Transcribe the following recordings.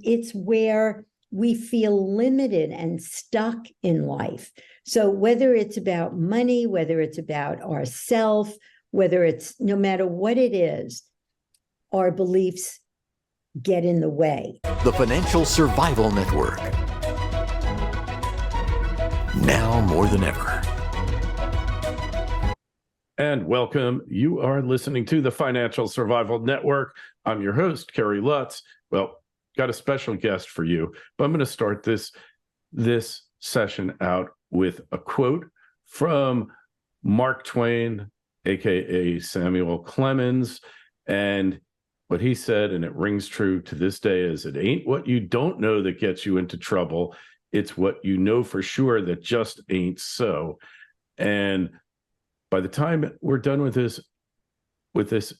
It's where we feel limited and stuck in life. So whether it's about money, whether it's about ourself, whether it's no matter what it is, our beliefs get in the way. The Financial Survival Network. Now more than ever. And welcome. You are listening to the Financial Survival Network. I'm your host, Kerry Lutz. Well, got a special guest for you, but I'm going to start this session out with a quote from Mark Twain, aka Samuel Clemens, and what he said, and it rings true to this day, is it ain't what you don't know that gets you into trouble. It's what you know for sure that just ain't so. And by the time we're done with this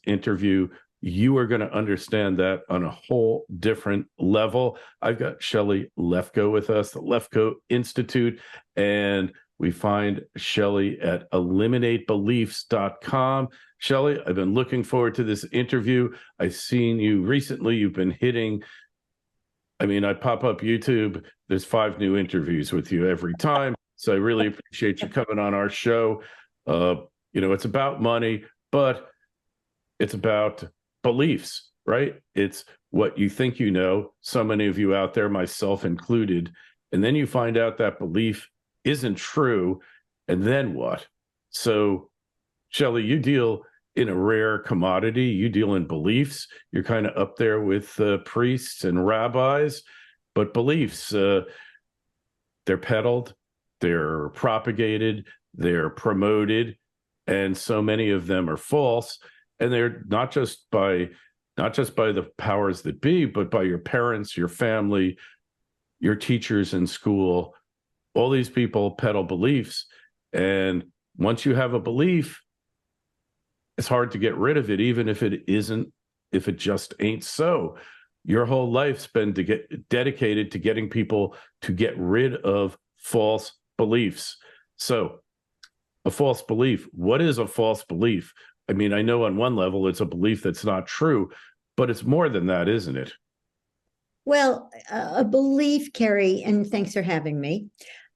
interview, you are going to understand that on a whole different level. I've got Shelly Lefkoe with us, the Lefkoe Institute, and we find Shelly at eliminatebeliefs.com. Shelly, I've been looking forward to this interview. I've seen you recently. You've been hitting, I pop up YouTube. There's 5 new interviews with you every time. So I really appreciate you coming on our show. It's about money, but it's about beliefs, right? It's what you think you know. So many of you out there, myself included, and then you find out that belief isn't true, and then what? So, Shelly, you deal in a rare commodity. You deal in beliefs. You're kind of up there with priests and rabbis, but beliefs, they're peddled, they're propagated, they're promoted, and so many of them are false. And they're not just by the powers that be, but by your parents, your family, your teachers in school. All these people peddle beliefs. And once you have a belief, it's hard to get rid of it, even if it just ain't so. Your whole life's been dedicated to getting people to get rid of false beliefs. So, a false belief. What is a false belief? I know on one level it's a belief that's not true, but it's more than that, isn't it? Well, a belief, Kerry, and thanks for having me.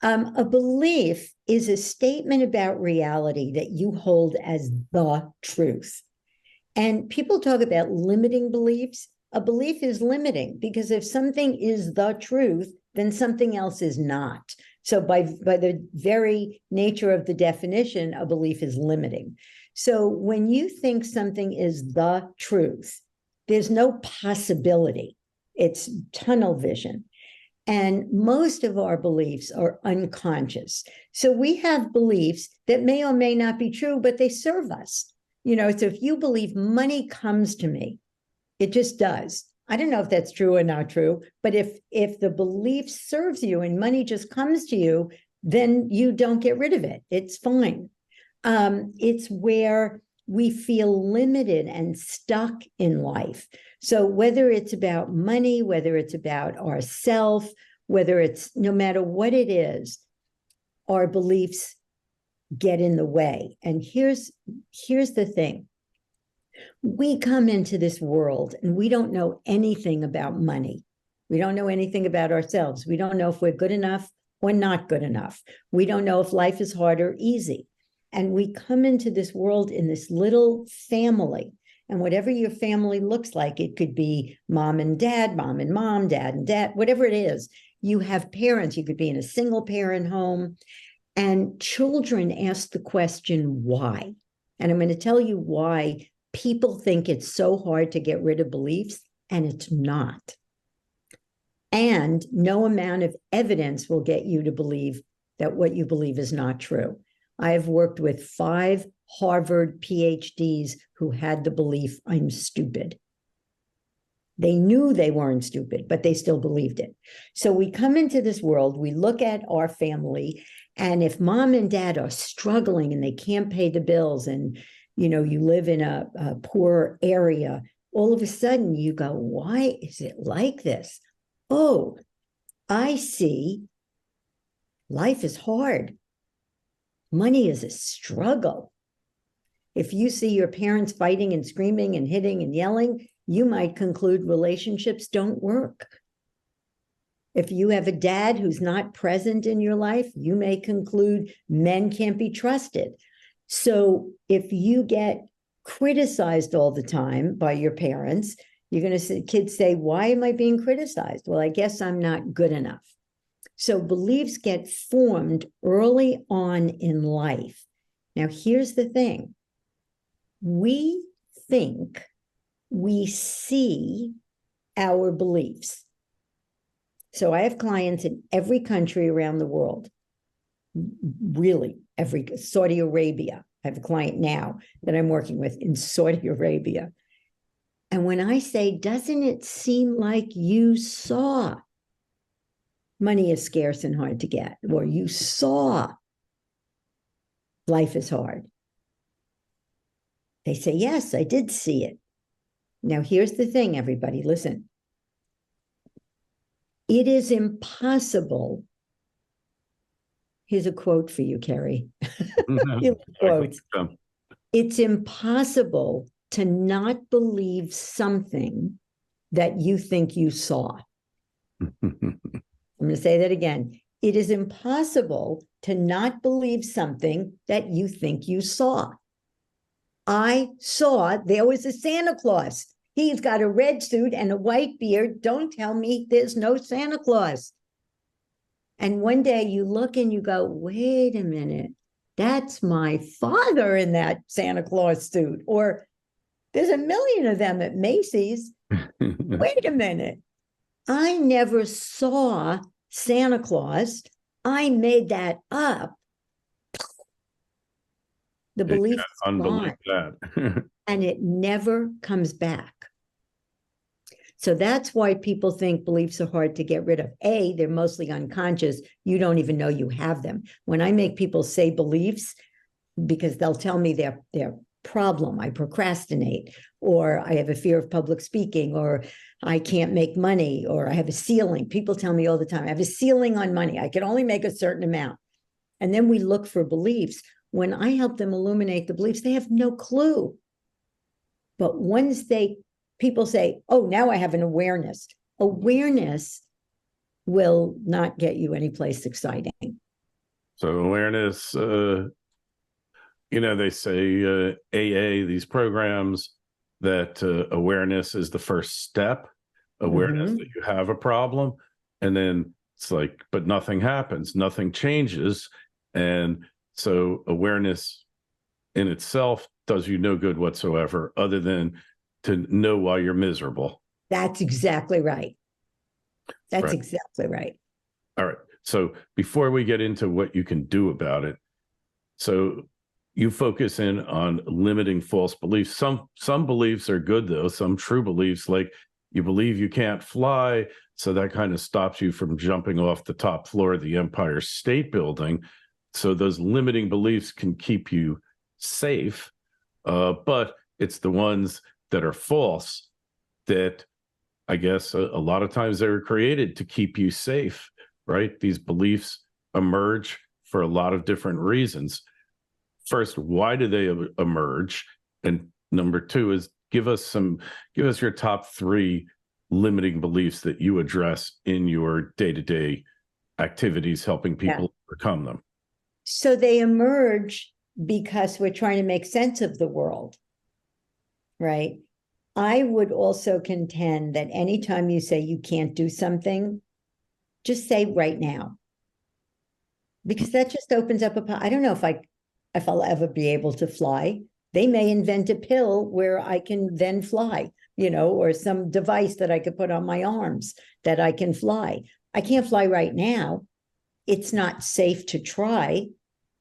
A belief is a statement about reality that you hold as the truth. And people talk about limiting beliefs. A belief is limiting because if something is the truth, then something else is not. So by the very nature of the definition, a belief is limiting. So when you think something is the truth, there's no possibility. It's tunnel vision. And most of our beliefs are unconscious. So we have beliefs that may or may not be true, but they serve us. So if you believe money comes to me, it just does. I don't know if that's true or not true, but if the belief serves you and money just comes to you, then you don't get rid of it. It's fine. It's where we feel limited and stuck in life. So whether it's about money, whether it's about ourself, whether it's no matter what it is, our beliefs get in the way. And here's the thing. We come into this world and we don't know anything about money. We don't know anything about ourselves. We don't know if we're good enough or not good enough. We don't know if life is hard or easy. And we come into this world in this little family. And whatever your family looks like, it could be mom and dad, mom and mom, dad and dad, whatever it is. You have parents. You could be in a single parent home. And children ask the question, why? And I'm going to tell you why people think it's so hard to get rid of beliefs, and it's not. And no amount of evidence will get you to believe that what you believe is not true. I have worked with 5 Harvard PhDs who had the belief, I'm stupid. They knew they weren't stupid, but they still believed it. So we come into this world, we look at our family, and if mom and dad are struggling and they can't pay the bills, and you live in a poor area, all of a sudden you go, why is it like this? Oh, I see. Life is hard. Money is a struggle. If you see your parents fighting and screaming and hitting and yelling, you might conclude relationships don't work. If you have a dad who's not present in your life, you may conclude men can't be trusted. So if you get criticized all the time by your parents, you're going to see kids say, why am I being criticized? Well, I guess I'm not good enough. So beliefs get formed early on in life. Now, here's the thing. We think we see our beliefs. So I have clients in every country around the world, really Saudi Arabia. I have a client now that I'm working with in Saudi Arabia. And when I say, doesn't it seem like you saw money is scarce and hard to get, or you saw life is hard? They say, yes, I did see it. Now, here's the thing, everybody, listen. It is impossible. Here's a quote for you, Kerry. It's impossible to not believe something that you think you saw. I'm going to say that again. It is impossible to not believe something that you think you saw. I saw there was a Santa Claus. He's got a red suit and a white beard. Don't tell me there's no Santa Claus. And one day you look and you go, wait a minute, that's my father in that Santa Claus suit. Or there's a million of them at Macy's. Wait a minute. I never saw Santa Claus. I made that up. The belief is gone, and it never comes back. So that's why people think beliefs are hard to get rid of. A, they're mostly unconscious. You don't even know you have them. When I make people say beliefs, because they'll tell me their problem, I procrastinate, or I have a fear of public speaking, or I can't make money, or I have a ceiling. People tell me all the time, I have a ceiling on money. I can only make a certain amount. And then we look for beliefs. When I help them illuminate the beliefs, they have no clue. But once people say, oh, now I have an awareness. Awareness will not get you anyplace exciting. So awareness, they say AA, these programs, that awareness is the first step, awareness that you have a problem. And then it's like, but nothing happens, nothing changes. And so awareness in itself does you no good whatsoever, other than to know why you're miserable. That's exactly right. That's exactly right. All right. So before we get into what you can do about it, so you focus in on limiting false beliefs. Some beliefs are good, though. Some true beliefs, like you believe you can't fly, so that kind of stops you from jumping off the top floor of the Empire State Building. So those limiting beliefs can keep you safe, but it's the ones that are false that I guess a lot of times they were created to keep you safe, right? These beliefs emerge for a lot of different reasons. First, why do they emerge? And number two is give us your top 3 limiting beliefs that you address in your day-to-day activities, helping people overcome them. So they emerge because we're trying to make sense of the world, right? I would also contend that anytime you say you can't do something, just say right now. Because that just opens up I don't know if I'll ever be able to fly. They may invent a pill where I can then fly, or some device that I could put on my arms that I can fly. I can't fly right now. It's not safe to try.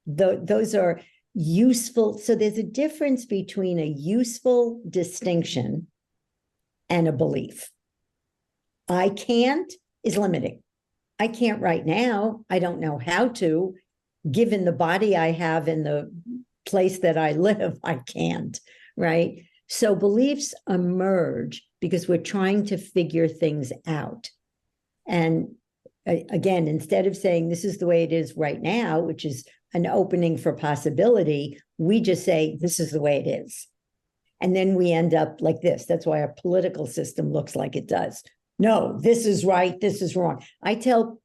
Those are useful. So there's a difference between a useful distinction and a belief. I can't is limiting. I can't right now. I don't know how to. Given the body I have in the place that I live, I can't, right? So beliefs emerge because we're trying to figure things out. And again, instead of saying this is the way it is right now, which is an opening for possibility, we just say this is the way it is. And then we end up like this. That's why our political system looks like it does. No, this is right, this is wrong. I tell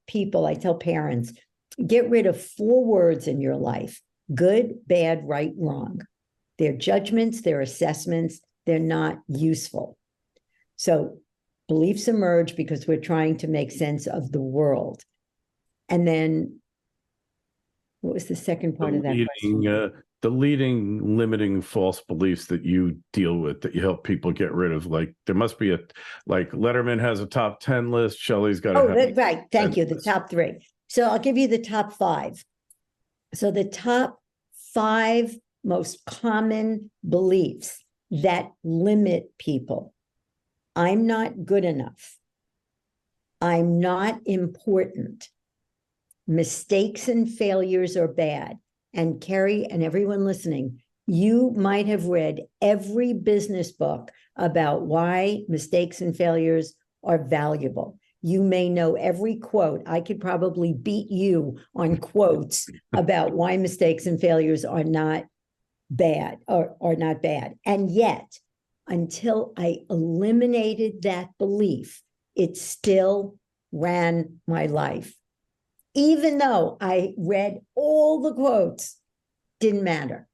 parents, get rid of 4 words in your life: good, bad, right, wrong. They're judgments, they're assessments, they're not useful. So beliefs emerge because we're trying to make sense of the world. And then, what was the second part of that question? The leading limiting false beliefs that you deal with, that you help people get rid of. Like, there must be like Letterman has a top 10 list. Shelley's got Right. Thank you. The top 3. So I'll give you the top 5. So the top 5 most common beliefs that limit people: I'm not good enough. I'm not important. Mistakes and failures are bad. And Kerry and everyone listening, you might have read every business book about why mistakes and failures are valuable. You may know every quote. I could probably beat you on quotes about why mistakes and failures are not bad or not bad. And yet, until I eliminated that belief, it still ran my life. Even though I read all the quotes, didn't matter.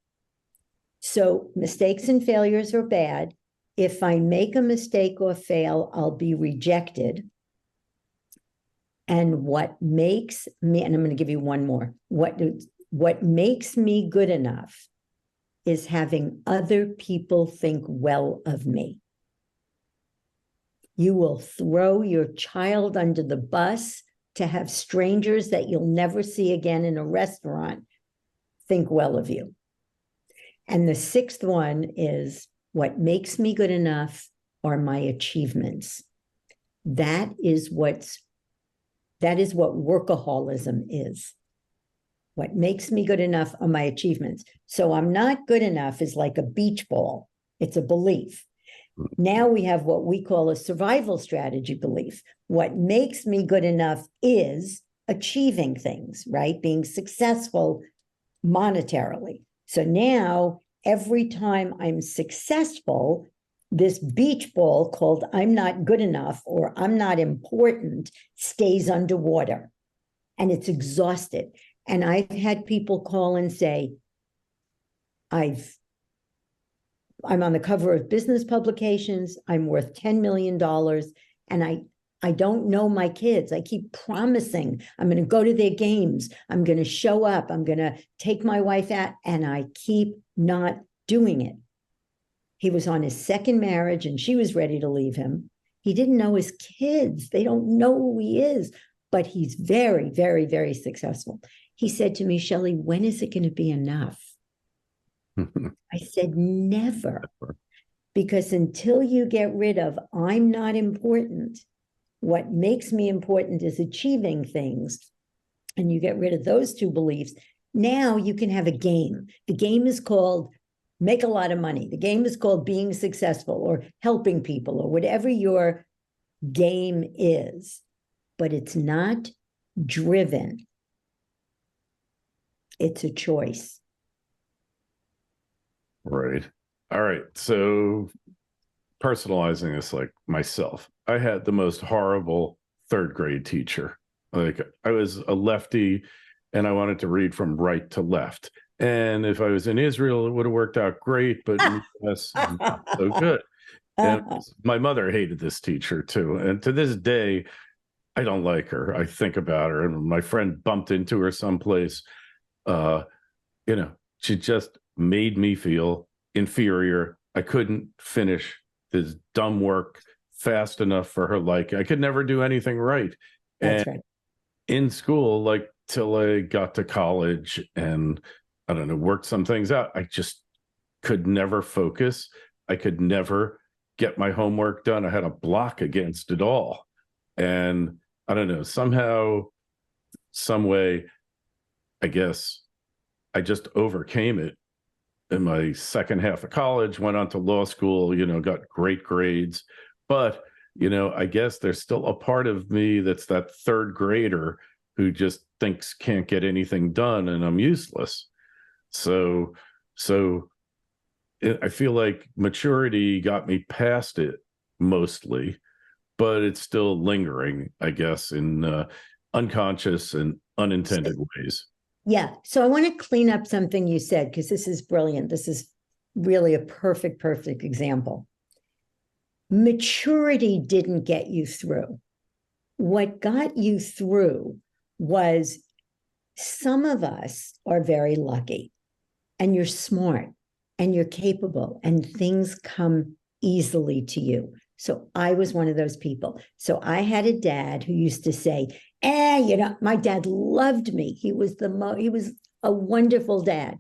So mistakes and failures are bad. If I make a mistake or fail, I'll be rejected. And what makes me, and I'm going to give you one more, what makes me good enough is having other people think well of me. You will throw your child under the bus to have strangers that you'll never see again in a restaurant think well of you. And the 6th one is, what makes me good enough are my achievements. That is what workaholism is. What makes me good enough are my achievements. So I'm not good enough is like a beach ball. It's a belief. Now we have what we call a survival strategy belief. What makes me good enough is achieving things, right? Being successful monetarily. So now every time I'm successful, this beach ball called I'm not good enough or I'm not important stays underwater and it's exhausted. And I've had people call and say, I'm on the cover of business publications. I'm worth $10 million. And I don't know my kids. I keep promising I'm going to go to their games. I'm going to show up. I'm going to take my wife out. And I keep not doing it. He was on his 2nd marriage and she was ready to leave him. He didn't know his kids. They don't know who he is, but he's very, very, very successful. He said to me, Shelly, when is it going to be enough? I said, never. Because until you get rid of I'm not important, what makes me important is achieving things, and you get rid of those 2 beliefs, now you can have a game. The game is called make a lot of money. The game is called being successful or helping people or whatever your game is, but it's not driven. It's a choice. Right. All right. So personalizing this, like myself, I had the most horrible 3rd grade teacher. Like, I was a lefty and I wanted to read from right to left. And if I was in Israel, it would have worked out great, but in the US, not so good. And my mother hated this teacher too. And to this day, I don't like her. I think about her, and my friend bumped into her someplace. She just made me feel inferior. I couldn't finish this dumb work fast enough for her liking. I could never do anything right. That's right. In school, like till I got to college and I don't know, worked some things out, I just could never focus. I could never get my homework done. I had a block against it all. And I don't know, somehow, some way, I guess I just overcame it in my 2nd half of college, went on to law school, got great grades. But, I guess there's still a part of me that's that 3rd grader who just thinks can't get anything done and I'm useless. So I feel like maturity got me past it mostly, but it's still lingering, I guess, in unconscious and unintended ways. Yeah. So I want to clean up something you said, because this is brilliant. This is really a perfect example. Maturity didn't get you through. What got you through was, some of us are very lucky, and you're smart and you're capable, and things come easily to you. So I was one of those people. So I had a dad who used to say, my dad loved me. He was a wonderful dad.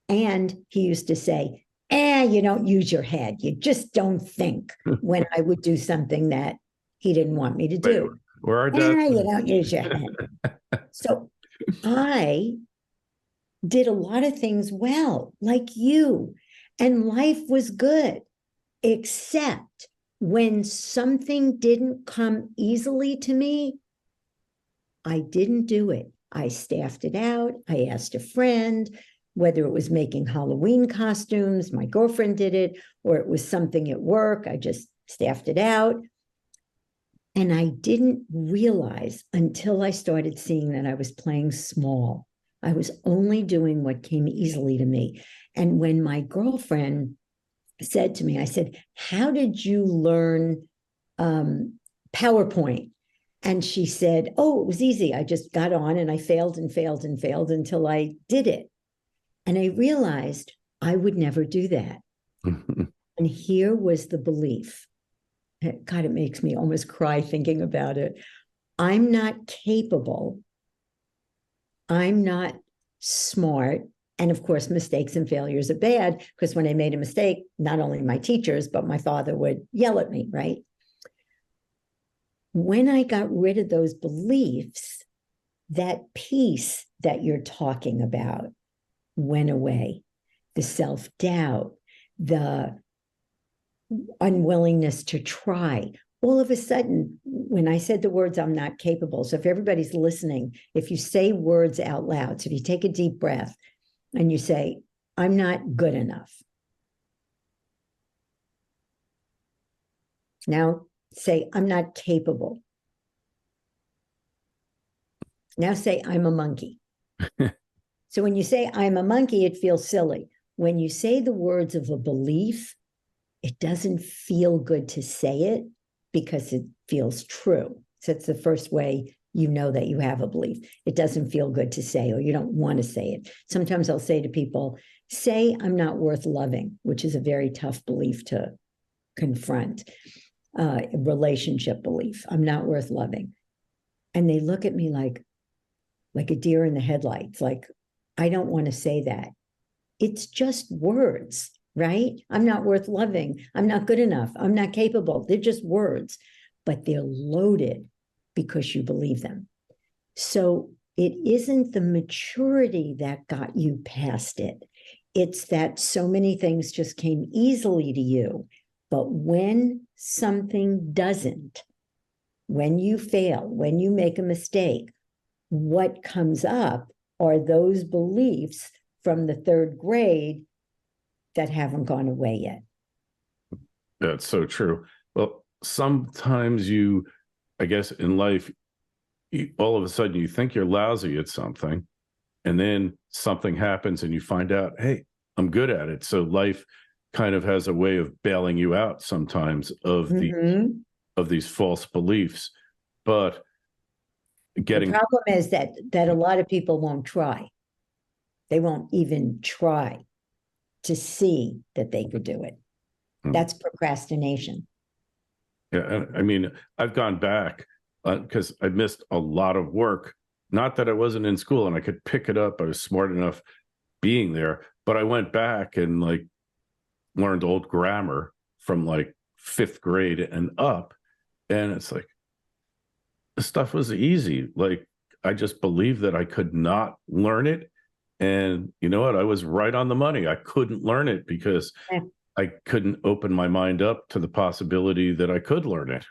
And he used to say, you don't use your head. You just don't think, when I would do something that he didn't want me to do. Where our dad, You don't use your head. So I did a lot of things well, like you, and life was good, except when something didn't come easily to me, I didn't do it. I staffed it out. I asked a friend, whether it was making Halloween costumes, my girlfriend did it, or it was something at work, I just staffed it out. And I didn't realize until I started seeing that I was playing small. I was only doing what came easily to me. And when my girlfriend said to me, I said, how did you learn PowerPoint? And she said, oh, it was easy. I just got on and I failed until I did it. And I realized I would never do that. And here was the belief. God, it makes me almost cry thinking about it. I'm not capable. I'm not smart. And of course, mistakes and failures are bad, because when I made a mistake, not only my teachers, but my father would yell at me, right? When I got rid of those beliefs, that peace that you're talking about went away. The self-doubt, the unwillingness to try. All of a sudden, when I said the words, I'm not capable. So if everybody's listening, if you say words out loud, so if you take a deep breath and you say, I'm not good enough. Now say, I'm not capable. Now say, I'm a monkey. So when you say I'm a monkey, it feels silly. When you say the words of a belief, it doesn't feel good to say it because it feels true. So it's the first way you know that you have a belief. It doesn't feel good to say, or you don't want to say it. Sometimes I'll say to people, say I'm not worth loving, which is a very tough belief to confront. A relationship belief. I'm not worth loving. And they look at me like a deer in the headlights, like, I don't want to say that. It's just words, right? I'm not worth loving. I'm not good enough. I'm not capable. They're just words, but they're loaded because you believe them. So it isn't the maturity that got you past it. It's that so many things just came easily to you. But when something doesn't, when you fail, when you make a mistake, what comes up are those beliefs from the third grade that haven't gone away yet. That's so true. Well, sometimes I guess in life, all of a sudden you think you're lousy at something, and then something happens and you find out, hey, I'm good at it. So life kind of has a way of bailing you out sometimes of these false beliefs. But the problem is that a lot of people won't try. They won't even try to see that they could do it. That's procrastination. Yeah, I mean, I've gone back because I missed a lot of work. Not that I wasn't in school and I could pick it up. I was smart enough being there, but I went back and learned old grammar from 5th grade and up. And it's like, the stuff was easy. I just believed that I could not learn it. And you know what? I was right on the money. I couldn't learn it because I couldn't open my mind up to the possibility that I could learn it.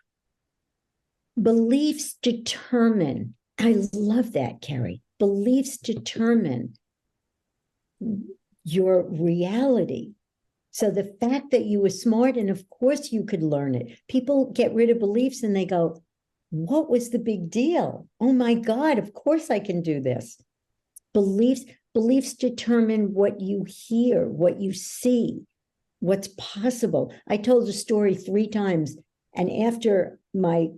Beliefs determine, I love that, Kerry. Beliefs determine your reality. So the fact that you were smart, and of course you could learn it. People get rid of beliefs and they go, what was the big deal? Oh my God, of course I can do this. Beliefs determine what you hear, what you see, what's possible. I told a story 3 times, and after my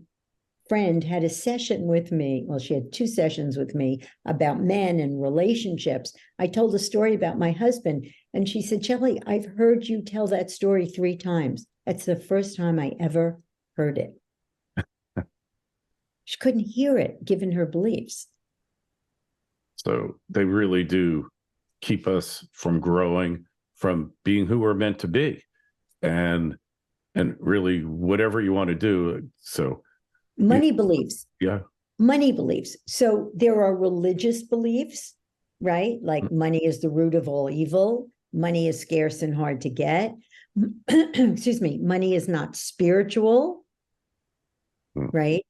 friend had a session with me, well, she had 2 sessions with me about men and relationships. I told a story about my husband, and she said, Shelly, I've heard you tell that story 3 times. That's the first time I ever heard it. She couldn't hear it given her beliefs. So they really do keep us from growing, from being who we're meant to be, and really whatever you want to do. So money beliefs. Yeah. Money beliefs. So there are religious beliefs, right? Like money is the root of all evil. Money is scarce and hard to get. Excuse me. Money is not spiritual, right?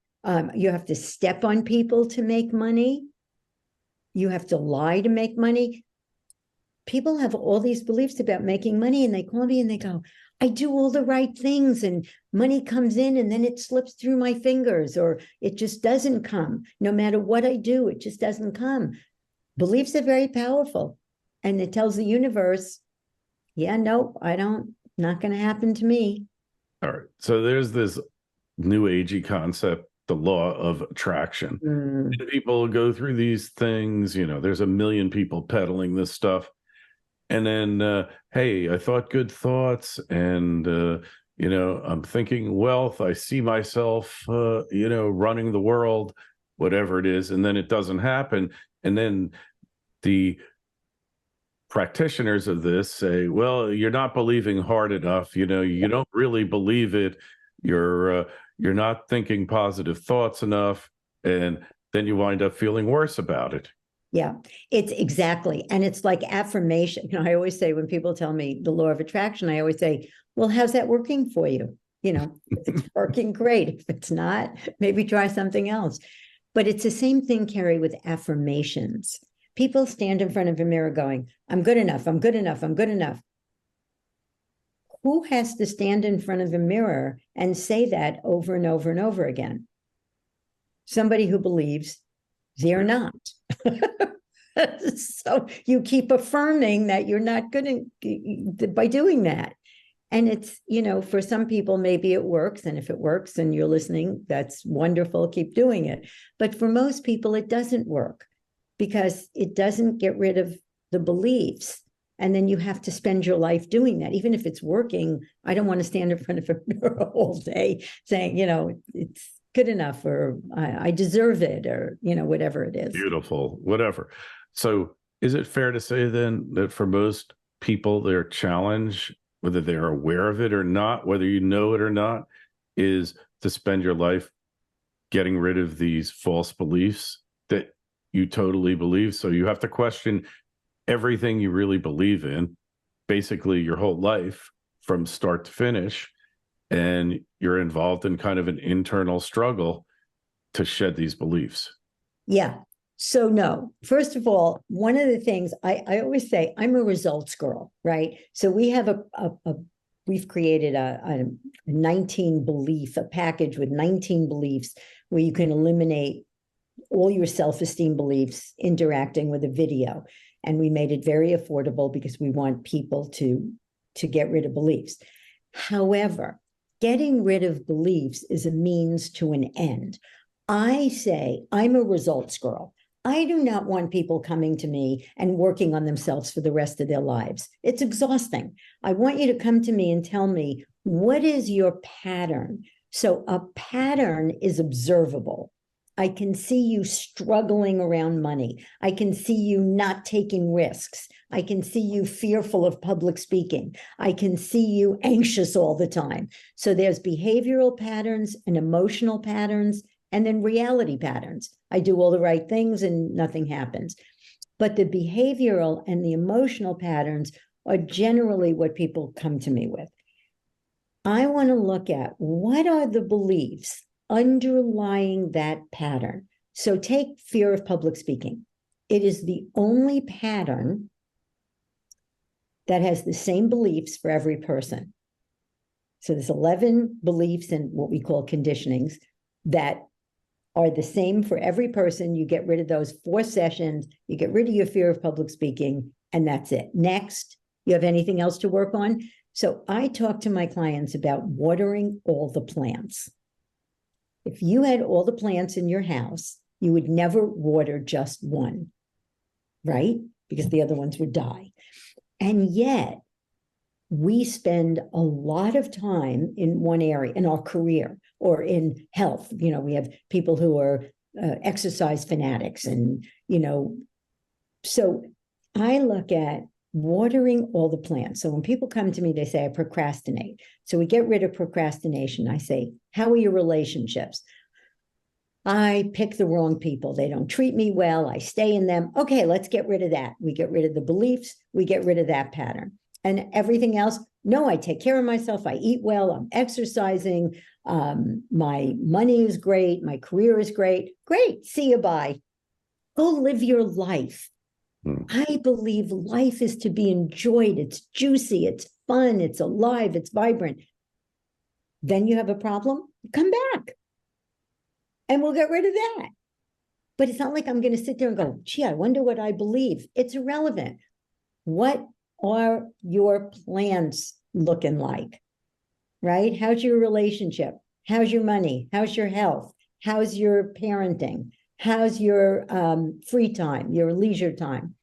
You have to step on people to make money. You have to lie to make money. People have all these beliefs about making money, and they call me and they go, I do all the right things and money comes in and then it slips through my fingers, or it just doesn't come. No matter what I do, it just doesn't come. Beliefs are very powerful. And it tells the universe, yeah, no, not going to happen to me. All right. So there's this new agey concept, the law of attraction. And people go through these things, there's a million people peddling this stuff. And then, hey, I thought good thoughts, and, I'm thinking wealth. I see myself, running the world, whatever it is. And then it doesn't happen. And then the practitioners of this say, well, you're not believing hard enough. You don't really believe it. You're not thinking positive thoughts enough. And then you wind up feeling worse about it. Yeah, it's exactly. And it's like affirmation. I always say, when people tell me the law of attraction, I always say, well, how's that working for you? If it's working, great. If it's not, maybe try something else. But it's the same thing, Kerry, with affirmations. People stand in front of a mirror going, I'm good enough, I'm good enough, I'm good enough. Who has to stand in front of a mirror and say that over and over and over again? Somebody who believes they're not. So you keep affirming that you're not good by doing that. And it's, for some people, maybe it works. And if it works and you're listening, that's wonderful. Keep doing it. But for most people, it doesn't work because it doesn't get rid of the beliefs. And then you have to spend your life doing that. Even if it's working, I don't want to stand in front of a mirror all day saying, it's good enough, or I deserve it, or, whatever it is. Beautiful, whatever. So is it fair to say then that for most people, their challenge, whether they're aware of it or not, whether you know it or not, is to spend your life getting rid of these false beliefs that you totally believe? So you have to question everything you really believe in, basically your whole life from start to finish. And you're involved in kind of an internal struggle to shed these beliefs. Yeah. So no, first of all, one of the things I always say, I'm a results girl, right? So we have we've created a 19 belief, a package with 19 beliefs where you can eliminate all your self-esteem beliefs interacting with a video. And we made it very affordable because we want people to get rid of beliefs. However, getting rid of beliefs is a means to an end. I say I'm a results girl. I do not want people coming to me and working on themselves for the rest of their lives. It's exhausting. I want you to come to me and tell me, what is your pattern? So a pattern is observable. I can see you struggling around money. I can see you not taking risks. I can see you fearful of public speaking. I can see you anxious all the time. So there's behavioral patterns and emotional patterns, and then reality patterns. I do all the right things and nothing happens. But the behavioral and the emotional patterns are generally what people come to me with. I want to look at what are the beliefs underlying that pattern. So take fear of public speaking. It is the only pattern that has the same beliefs for every person. So there's 11 beliefs and what we call conditionings that are the same for every person. You get rid of those 4 sessions, you get rid of your fear of public speaking, and that's it. Next, you have anything else to work on? So I talk to my clients about watering all the plants. If you had all the plants in your house, you would never water just one, right? Because the other ones would die. And yet, we spend a lot of time in one area, in our career or in health. You know, we have people who are exercise fanatics and, you know, so I look at watering all the plants. So when people come to me, they say, I procrastinate. So we get rid of procrastination. I say, how are your relationships? I pick the wrong people. They don't treat me well. I stay in them. Okay, let's get rid of that. We get rid of the beliefs. We get rid of that pattern. And everything else, no, I take care of myself. I eat well. I'm exercising. My money is great. My career is great. Great. See you. Bye. Go live your life. I believe life is to be enjoyed. It's juicy. It's fun. It's alive. It's vibrant. Then you have a problem. Come back. And we'll get rid of that. But it's not like I'm going to sit there and go, gee, I wonder what I believe. It's irrelevant. What are your plans looking like? Right? How's your relationship? How's your money? How's your health? How's your parenting? How's your free time, your leisure time?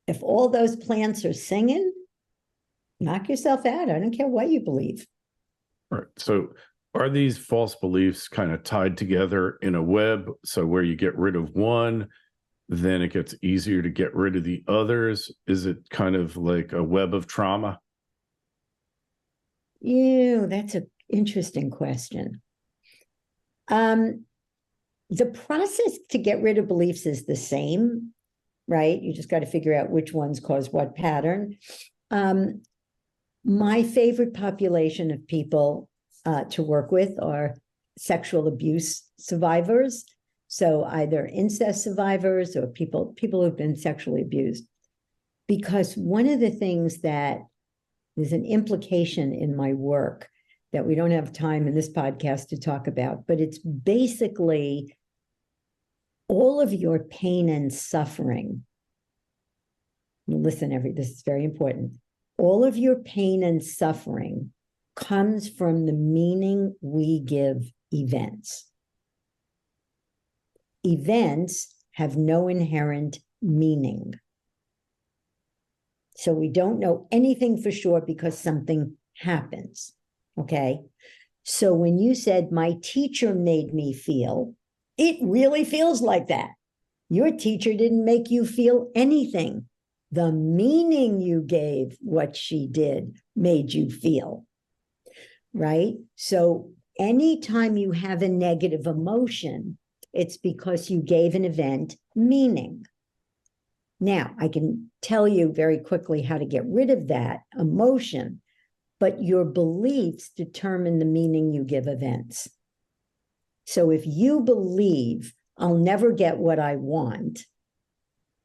If all those plants are singing, knock yourself out. I don't care what you believe. All right. So are these false beliefs kind of tied together in a web? So where you get rid of one, then it gets easier to get rid of the others? Is it kind of like a web of trauma? Yeah, that's an interesting question. The process to get rid of beliefs is the same, right? You just got to figure out which ones cause what pattern. My favorite population of people to work with are sexual abuse survivors. So either incest survivors or people who've been sexually abused. Because one of the things that there's an implication in my work that we don't have time in this podcast to talk about, but it's basically all of your pain and suffering. Listen, this is very important. All of your pain and suffering comes from the meaning we give events. Events have no inherent meaning. So we don't know anything for sure because something happens, okay? So when you said, my teacher made me feel, it really feels like that. Your teacher didn't make you feel anything. The meaning you gave what she did made you feel, right? So anytime you have a negative emotion, it's because you gave an event meaning. Now, I can tell you very quickly how to get rid of that emotion, but your beliefs determine the meaning you give events. So if you believe I'll never get what I want,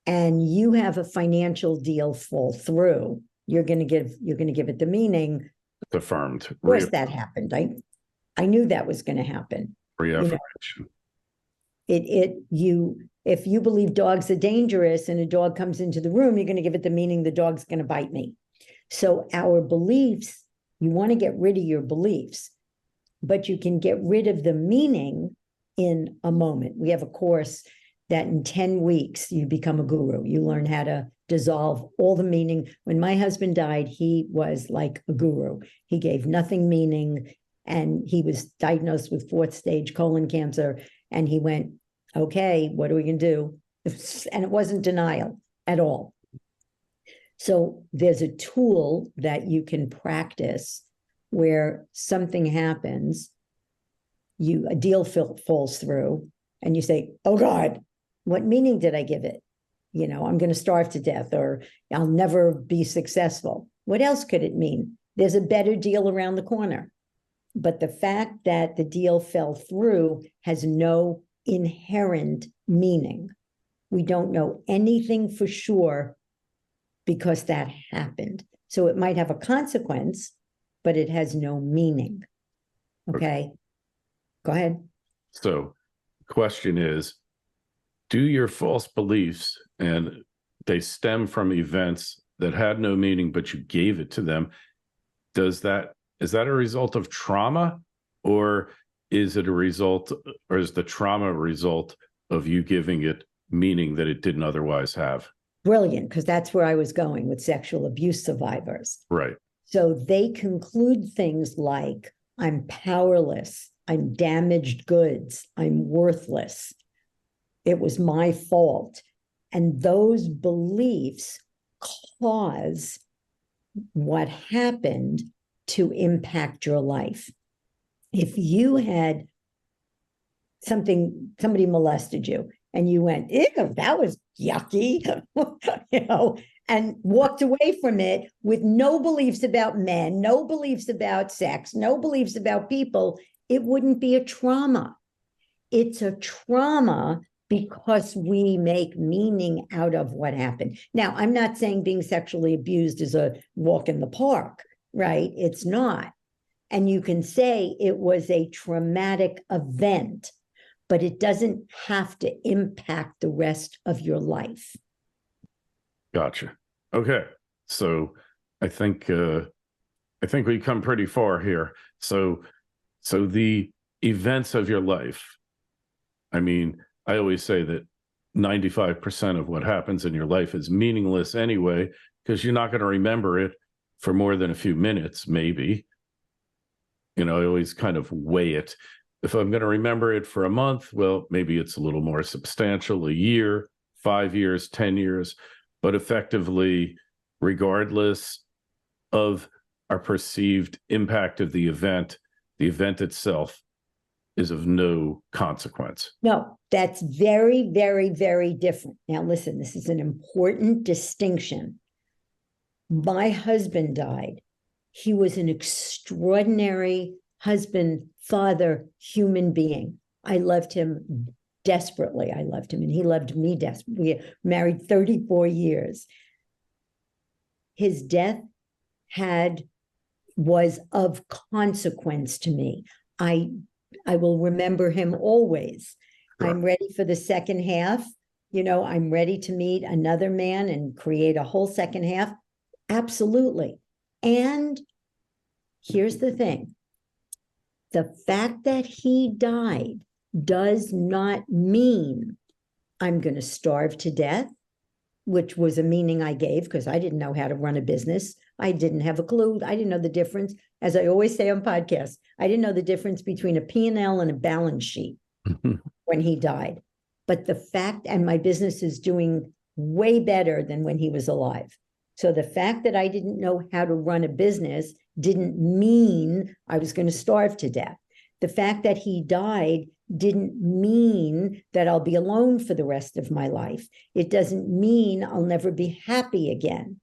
and you have a financial deal fall through, you're going to give it the meaning. It's affirmed. Of course that happened. I knew that was going to happen. Reaffirmation. If you believe dogs are dangerous and a dog comes into the room, you're going to give it the meaning the dog's going to bite me. So our beliefs, you want to get rid of your beliefs, but you can get rid of the meaning in a moment. We have a course that in 10 weeks, you become a guru. You learn how to dissolve all the meaning. When my husband died, he was like a guru. He gave nothing meaning, and he was diagnosed with 4th stage colon cancer. And he went, okay, what are we going to do? And it wasn't denial at all. So there's a tool that you can practice where something happens, a deal falls through, and you say, oh God, what meaning did I give it? I'm going to starve to death, or I'll never be successful. What else could it mean? There's a better deal around the corner. But the fact that the deal fell through has no inherent meaning. We don't know anything for sure because that happened. So it might have a consequence, but it has no meaning. Okay. Go ahead. So the question is, do your false beliefs, and they stem from events that had no meaning, but you gave it to them, is that a result of trauma, or is it a result, or is the trauma a result of you giving it meaning that it didn't otherwise have? Brilliant, because that's where I was going with sexual abuse survivors. Right. So they conclude things like, I'm powerless, I'm damaged goods, I'm worthless, it was my fault. And those beliefs cause what happened to impact your life. If you had somebody molested you and you went, ew, that was yucky, and walked away from it with no beliefs about men, no beliefs about sex, no beliefs about people, it wouldn't be a trauma. It's a trauma because we make meaning out of what happened. Now, I'm not saying being sexually abused is a walk in the park, right? It's not. And you can say it was a traumatic event, but it doesn't have to impact the rest of your life. Gotcha. Okay. So I think we come pretty far here. So the events of your life, I mean, I always say that 95% of what happens in your life is meaningless anyway, because you're not going to remember it for more than a few minutes, maybe. I always kind of weigh it. If I'm going to remember it for a month, well, maybe it's a little more substantial, a year, 5 years, 10 years. But effectively, regardless of our perceived impact of the event itself is of no consequence. No, that's very, very, very different. Now, listen, this is an important distinction. My husband died. He was an extraordinary husband, father, human being. I loved him desperately. I loved him, and he loved me desperately. We married 34 years. His death was of consequence to me. I will remember him always. Sure. I'm ready for the second half. I'm ready to meet another man and create a whole second half. Absolutely. And here's the thing. The fact that he died does not mean I'm going to starve to death, which was a meaning I gave because I didn't know how to run a business. I didn't have a clue. I didn't know the difference. As I always say on podcasts, I didn't know the difference between a P&L and a balance sheet when he died. But the fact, and my business is doing way better than when he was alive. So the fact that I didn't know how to run a business didn't mean I was going to starve to death. The fact that he died didn't mean that I'll be alone for the rest of my life. It doesn't mean I'll never be happy again.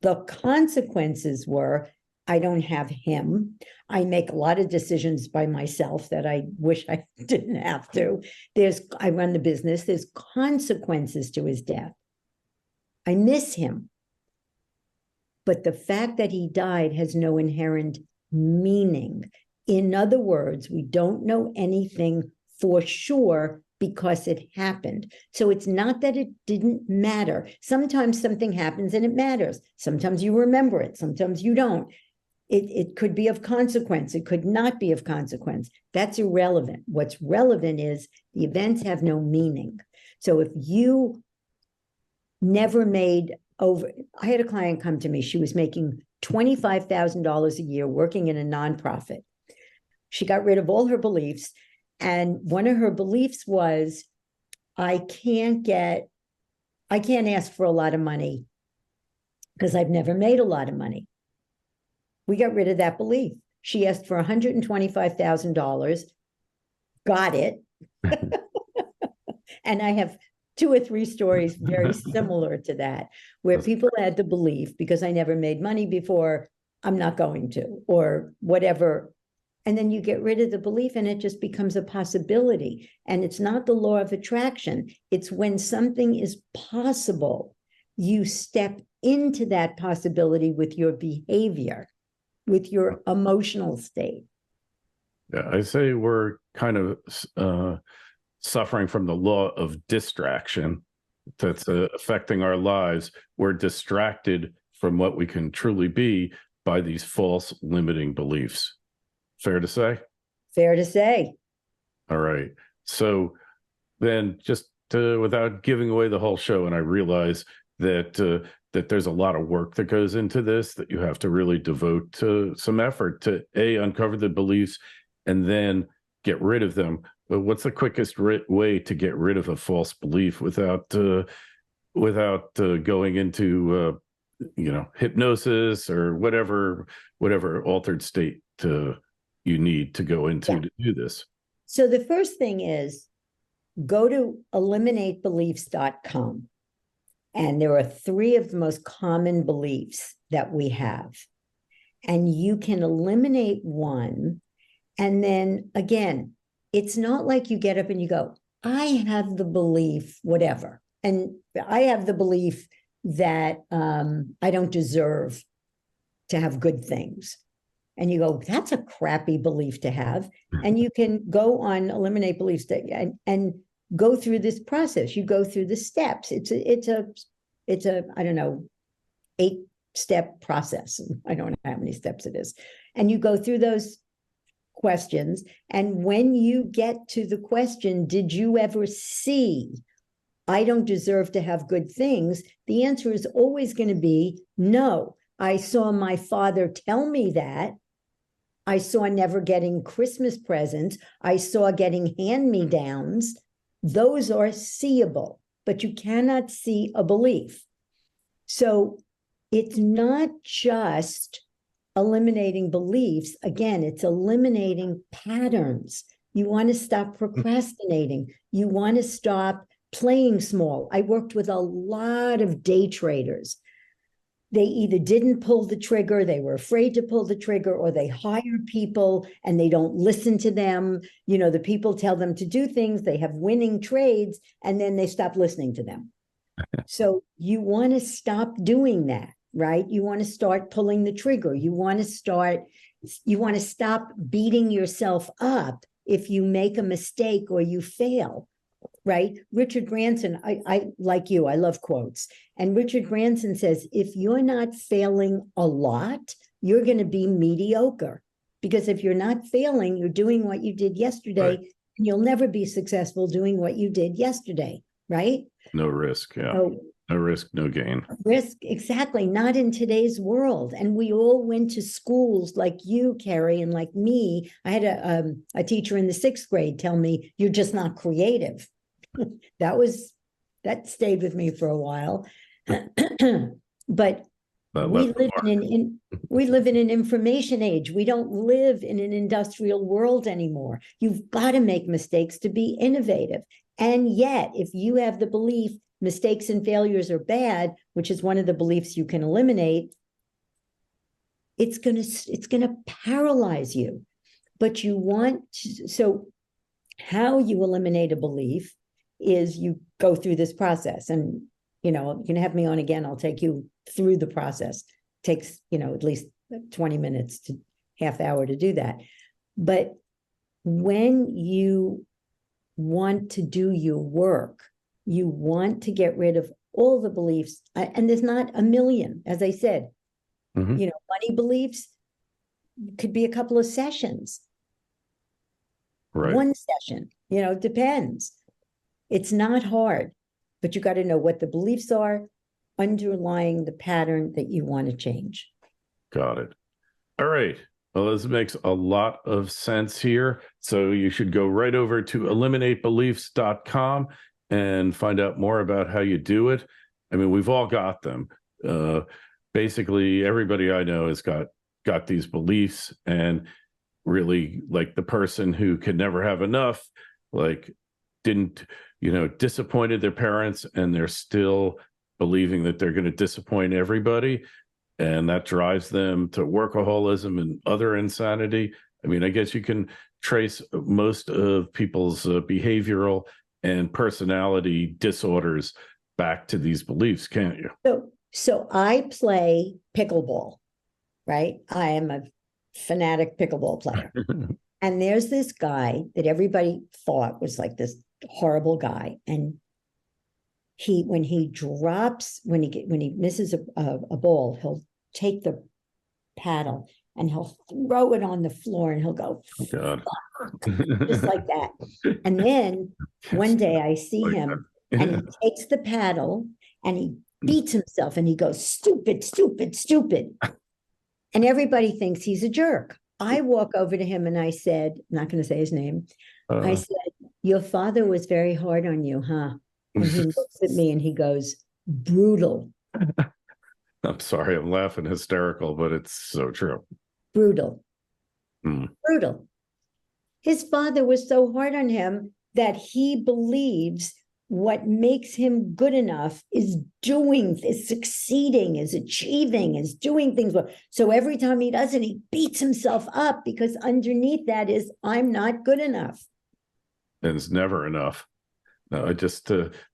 The consequences were I don't have him. I make a lot of decisions by myself that I wish I didn't have to. I run the business. There's consequences to his death. I miss him. But the fact that he died has no inherent meaning. In other words, we don't know anything for sure because it happened. So it's not that it didn't matter. Sometimes something happens and it matters. Sometimes you remember it. Sometimes you don't. It could be of consequence. It could not be of consequence. That's irrelevant. What's relevant is the events have no meaning. So if you never made over, I had a client come to me. She was making $25,000 a year working in a nonprofit. She got rid of all her beliefs. And one of her beliefs was, I can't ask for a lot of money because I've never made a lot of money. We got rid of that belief. She asked for $125,000, got it. And I have 2 or 3 stories very similar to that, where people had the belief, because I never made money before, I'm not going to, or whatever. And then you get rid of the belief and it just becomes a possibility. And it's not the law of attraction. It's when something is possible you step into that possibility with your behavior, with your emotional state. Yeah, I say we're kind of suffering from the law of distraction that's affecting our lives. We're distracted from what we can truly be by these false limiting beliefs. Fair to say? Fair to say. All right. So then, just without giving away the whole show, and I realize that there's a lot of work that goes into this, that you have to really devote some effort to uncover the beliefs and then get rid of them. But what's the quickest way to get rid of a false belief without going into hypnosis or whatever altered state you need to go into to do this? So the first thing is go to eliminatebeliefs.com. And there are 3 of the most common beliefs that we have. And you can eliminate one. And then again, it's not like you get up and you go, I have the belief, whatever. And I have the belief that I don't deserve to have good things. And you go, that's a crappy belief to have. And you can go on Eliminate Beliefs and go through this process. You go through the steps. It's a I don't know, 8-step process. I don't know how many steps it is. And you go through those questions. And when you get to the question, did you ever see, I don't deserve to have good things? The answer is always going to be no. I saw my father tell me that. I saw never getting Christmas presents. I saw getting hand-me-downs. Those are seeable, but you cannot see a belief. So it's not just eliminating beliefs. Again, it's eliminating patterns. You want to stop procrastinating. You want to stop playing small. I worked with a lot of day traders. They either didn't pull the trigger, they were afraid to pull the trigger, or they hire people and they don't listen to them. You know, the people tell them to do things, they have winning trades, and then they stop listening to them. So you want to stop doing that, right? You want to start pulling the trigger. You want to stop beating yourself up if you make a mistake or you fail. Right? Richard Branson, I like you, I love quotes. And Richard Branson says, if you're not failing a lot, you're going to be mediocre. Because if you're not failing, you're doing what you did yesterday, right, and you'll never be successful doing what you did yesterday, right? No risk, yeah. No risk, no gain. Risk, exactly, not in today's world. And we all went to schools like you, Kerry, and like me. I had a teacher in the 6th grade tell me, you're just not creative. That stayed with me for a while. But we live in an information age. We don't live in an industrial world anymore. You've got to make mistakes to be innovative. And yet, if you have the belief mistakes and failures are bad, which is one of the beliefs you can eliminate, it's gonna paralyze you. But you want to, so how you eliminate a belief is you go through this process. And you can have me on again, I'll take you through the process. It takes at least 20 minutes to half hour to do that. But when you want to do your work, you want to get rid of all the beliefs, and there's not a million, as I said. Money beliefs could be a couple of sessions, right? One session, it depends. It's not hard, but you got to know what the beliefs are underlying the pattern that you want to change. Got it. All right. Well, this makes a lot of sense here. So you should go right over to eliminatebeliefs.com and find out more about how you do it. I mean, we've all got them. Basically, everybody I know has got these beliefs, and really, like the person who could never have enough, like didn't, disappointed their parents, and they're still believing that they're going to disappoint everybody. And that drives them to workaholism and other insanity. I mean, I guess you can trace most of people's behavioral and personality disorders back to these beliefs, can't you? So I play pickleball, right? I am a fanatic pickleball player. And there's this guy that everybody thought was like this horrible guy. And when he misses a ball, he'll take the paddle and he'll throw it on the floor and he'll go, Oh, God. just like that. And then one day I see him and he takes the paddle and he beats himself and he goes, stupid, stupid, stupid. And everybody thinks he's a jerk. I walk over to him and I said, I'm not going to say his name. I said, your father was very hard on you, huh? And he looks at me and he goes, brutal. I'm sorry, I'm laughing hysterical, but it's so true. Brutal. Brutal. His father was so hard on him that he believes what makes him good enough is succeeding, is achieving, is doing things well. So every time he doesn't, he beats himself up because underneath that is, I'm not good enough. And it's never enough. No, I just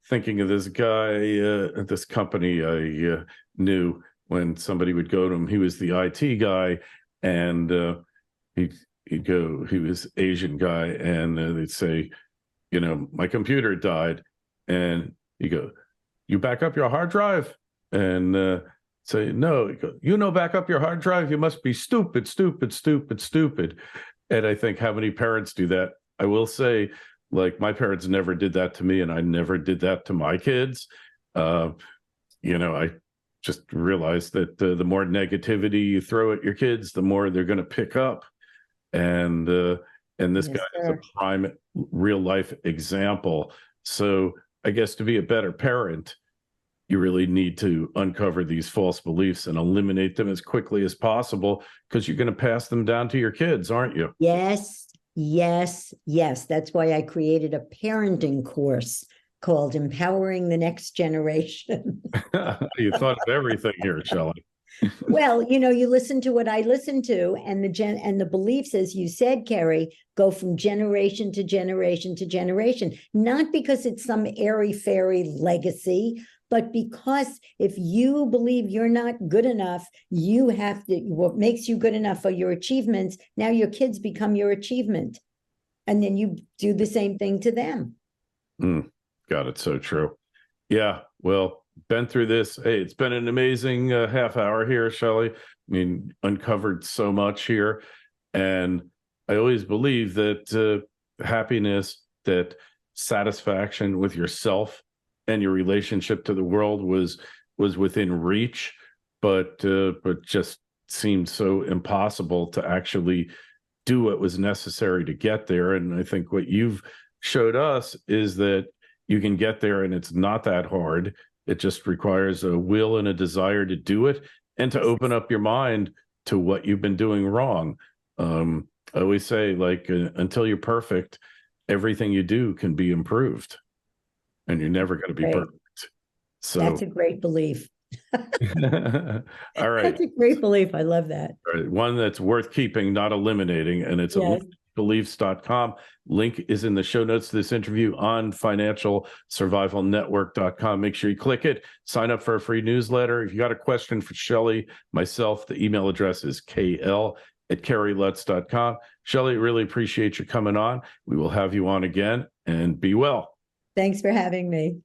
thinking of this guy at this company I knew, when somebody would go to him, he was the IT guy, and he'd go, he was Asian guy, and they'd say, my computer died. And you go, you back up your hard drive? And say, no. You go, back up your hard drive? You must be stupid, stupid, stupid, stupid. And I think, how many parents do that? I will say, like, my parents never did that to me, and I never did that to my kids. I just realized that the more negativity you throw at your kids, the more they're going to pick up. And this guy is a prime real life example. So I guess to be a better parent, you really need to uncover these false beliefs and eliminate them as quickly as possible, because you're going to pass them down to your kids, aren't you? Yes, yes, yes. That's why I created a parenting course called Empowering the Next Generation. You thought of everything here, Shelly. Well, you listen to what I listen to, and the beliefs, as you said, Kerry, go from generation to generation to generation, not because it's some airy-fairy legacy, but because if you believe you're not good enough, you have to, what makes you good enough are your achievements. Now your kids become your achievement. And then you do the same thing to them. God, it's so true. Yeah, well, been through this. Hey, it's been an amazing half hour here, Shelly. I mean, uncovered so much here. And I always believe that happiness, that satisfaction with yourself and your relationship to the world was within reach, but just seemed so impossible to actually do what was necessary to get there. And I think what you've showed us is that you can get there, and it's not that hard. It just requires a will and a desire to do it, and to open up your mind to what you've been doing wrong. I always say, like, until you're perfect, everything you do can be improved, and you're never going to be perfect. So that's a great belief. All right. That's a great belief. I love that. All right. One that's worth keeping, not eliminating, and it's beliefs.com. Link is in the show notes to this interview on financialsurvivalnetwork.com. Make sure you click it, sign up for a free newsletter. If you got a question for Shelly, myself, the email address is kl@kerrylutz.com. Shelly, really appreciate you coming on. We will have you on again, and be well. Thanks for having me.